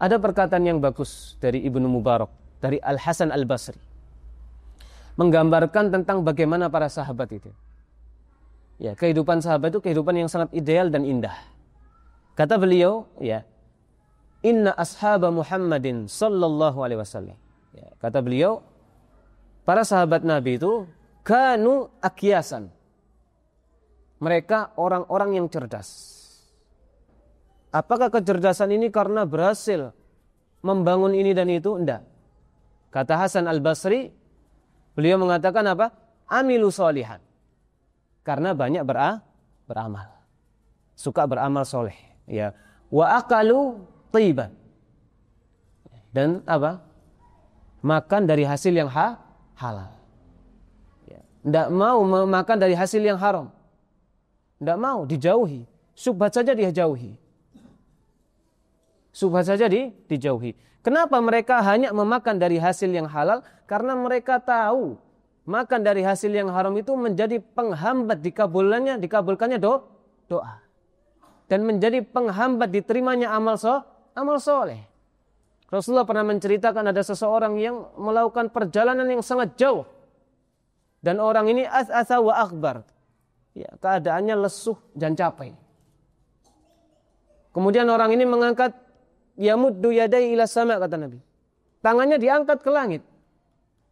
Ada perkataan yang bagus dari Ibnu Mubarak, dari Al-Hasan Al-Basri, menggambarkan tentang bagaimana para sahabat itu. Ya, kehidupan sahabat itu kehidupan yang sangat ideal dan indah. Kata beliau, ya, inna ashaba Muhammadin sallallahu alaihi wasallam. Ya, kata beliau, para sahabat Nabi itu kanu akyasan. Mereka orang-orang yang cerdas. Apakah kecerdasan ini karena berhasil membangun ini dan itu? Enggak. Kata Hasan Al-Basri, beliau mengatakan apa? Amilu sholihan. Karena banyak beramal. Suka beramal soleh. Ya. Wa akalu thayyiban. Dan apa? Makan dari hasil yang halal. Ya. Enggak mau makan dari hasil yang haram. Enggak mau, dijauhi. Syubhat saja dia jauhi. Syubhat saja dijauhi. Kenapa mereka hanya memakan dari hasil yang halal? Karena mereka tahu makan dari hasil yang haram itu menjadi penghambat dikabulkannya doa. Dan menjadi penghambat diterimanya amal soleh. Rasulullah pernah menceritakan ada seseorang yang melakukan perjalanan yang sangat jauh. Dan orang ini as'asa wa akhbar. Ya, keadaannya lesuh dan capek. Kemudian orang ini mengangkat yamuddu yadai ila sama, kata Nabi. Tangannya diangkat ke langit.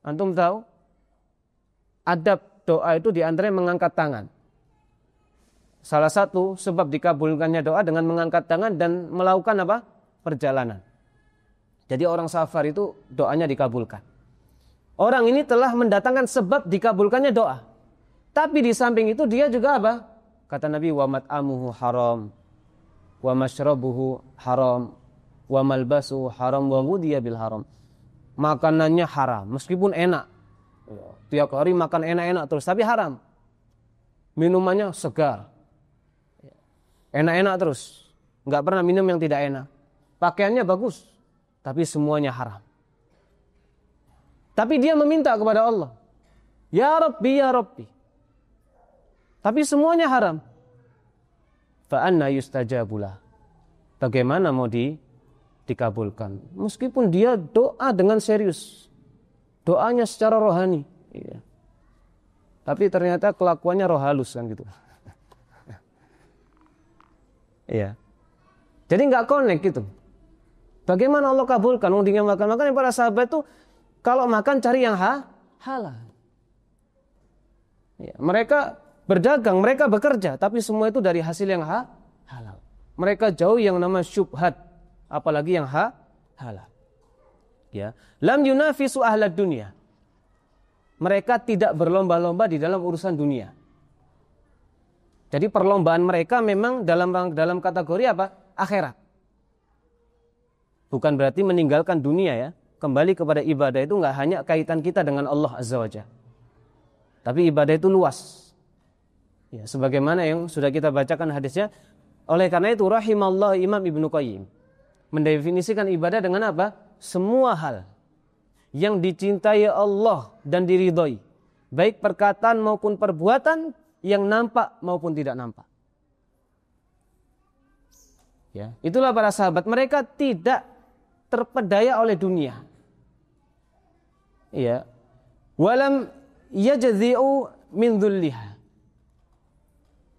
Antum tahu? Adab doa itu diantaranya mengangkat tangan. Salah satu sebab dikabulkannya doa dengan mengangkat tangan dan melakukan apa? Perjalanan. Jadi orang safar itu doanya dikabulkan. Orang ini telah mendatangkan sebab dikabulkannya doa. Tapi di samping itu dia juga apa? Kata Nabi, wa mat'amuhu haram, wa mashrabuhu haram, wa malbasu haram, wa ghudiya bil haram. Makanannya haram, meskipun enak. Tiap hari makan enak-enak terus, tapi haram. Minumannya segar. Enak-enak terus. Enggak pernah minum yang tidak enak. Pakaiannya bagus, tapi semuanya haram. Tapi dia meminta kepada Allah, ya Rabbi, ya Rabbi. Tapi semuanya haram. Fa anna yustajabulah. Bagaimana mau dikabulkan? Meskipun dia doa dengan serius, doanya secara rohani, iya. Tapi ternyata kelakuannya roh halus kan gitu. Iya. Jadi nggak connect gitu. Bagaimana Allah kabulkan? Dengan makan yang para sahabat tuh kalau makan cari yang halal. Ya, mereka berdagang, mereka bekerja, tapi semua itu dari hasil yang halal. Mereka jauh yang nama syubhat, apalagi yang halal. Ya, lam yunafisu ahlad dunia. Mereka tidak berlomba-lomba di dalam urusan dunia. Jadi perlombaan mereka memang dalam kategori apa? Akhirat. Bukan berarti meninggalkan dunia ya. Kembali kepada ibadah itu enggak hanya kaitan kita dengan Allah Azza wa Jalla. Tapi ibadah itu luas. Ya, sebagaimana yang sudah kita bacakan hadisnya. Oleh karena itu rahimallahu Imam Ibnu Qayyim mendefinisikan ibadah dengan apa? Semua hal yang dicintai Allah dan diridhoi, baik perkataan maupun perbuatan, yang nampak maupun tidak nampak. Ya, itulah para sahabat, mereka tidak terpedaya oleh dunia. Ya. Walam yajzi'u min dhulliha.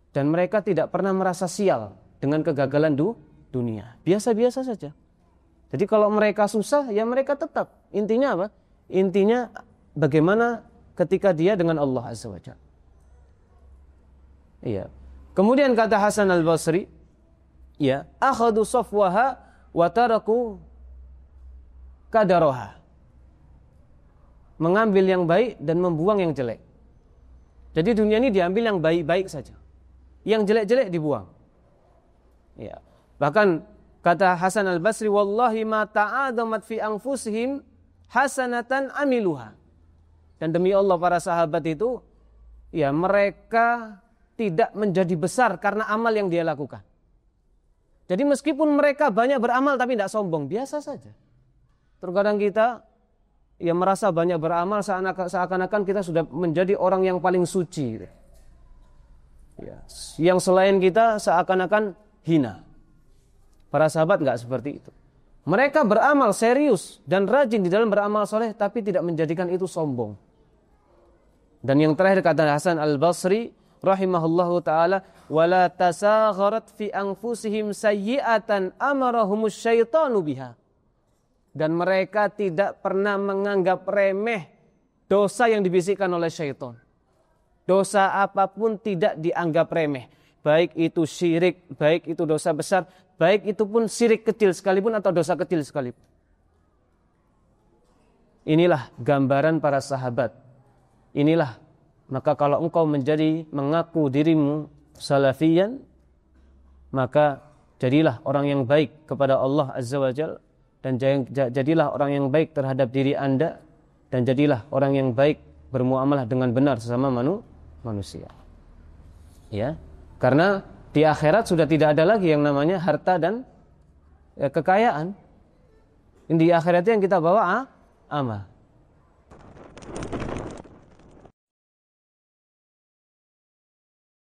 Dan mereka tidak pernah merasa sial dengan kegagalan dunia. Biasa-biasa saja. Jadi kalau mereka susah, ya mereka tetap. Intinya apa? Intinya bagaimana ketika dia dengan Allah Azza wa Jalla. Iya. Kemudian kata Hasan Al-Basri, ya, akhadu safwaha wa taraku kadaraha. Mengambil yang baik dan membuang yang jelek. Jadi dunia ini diambil yang baik-baik saja. Yang jelek-jelek dibuang. Ya. Bahkan kata Hasan Al-Basri, wallahi ma ta'adamat fi anfusihim hasanatan amiluha. Dan demi Allah para sahabat itu, ya mereka tidak menjadi besar karena amal yang dia lakukan. Jadi meskipun mereka banyak beramal tapi tidak sombong, biasa saja. Terkadang kita ya merasa banyak beramal seakan-akan kita sudah menjadi orang yang paling suci. Ya, yang selain kita seakan-akan hina. Para sahabat enggak seperti itu. Mereka beramal serius dan rajin di dalam beramal soleh, tapi tidak menjadikan itu sombong. Dan yang terakhir kata Hasan Al-Basri rahimahullahu taala, wala tasagharat fi anfusihim sayyi'atan amarahumus syaitanu biha. Dan mereka tidak pernah menganggap remeh dosa yang dibisikkan oleh syaitan. Dosa apapun tidak dianggap remeh. Baik itu syirik, baik itu dosa besar, baik itu pun syirik kecil sekalipun atau dosa kecil sekalipun. Inilah gambaran para sahabat. Inilah, maka kalau engkau mengaku dirimu salafiyan, maka jadilah orang yang baik kepada Allah Azza wa Jalla, dan jadilah orang yang baik terhadap diri Anda, dan jadilah orang yang baik bermuamalah dengan benar sesama manusia. Ya, karena di akhirat sudah tidak ada lagi yang namanya harta dan kekayaan. Di akhirat yang kita bawa amal.